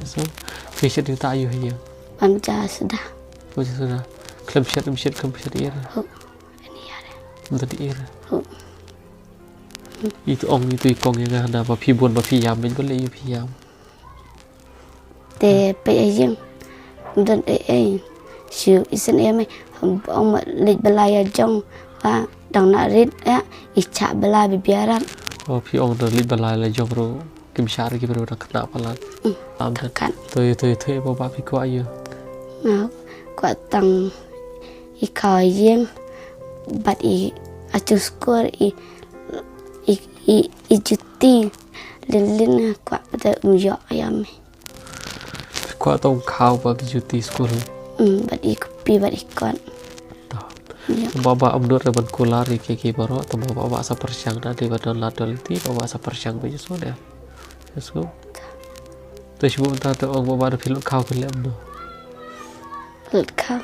so fish itu tak ayuh ya. Pamja sudah. Macam sana. Klub syarat iya. Ini ada. Betul iya. Itu ong itu ikong yang ada apa pibun apa piyam ben boleh you piyam. Te pe yang dan siu isen mai ông mà lịch belaya jong và đằng nọ rít á icha bela biaran. Oh pi ong dah lid balai lah jom ro kim syar ki bro dah kena palan. Am dah. Kan. Toi bapak pi ko ayo. Nah, kuat tang ikau yang bat acus skor juti lilin kuat pada mujak ayam. Ko tong kau bagi cuti sekolah. Bat kopi bat ikon. Bapa amdur dapat kulari kiki baru atau bapak asa persiang dah di badan ladol itu bapak asa persiang baju sudah. Yesko. Terus ibu entah tu orang bapak ada film kau film tu. Film kau.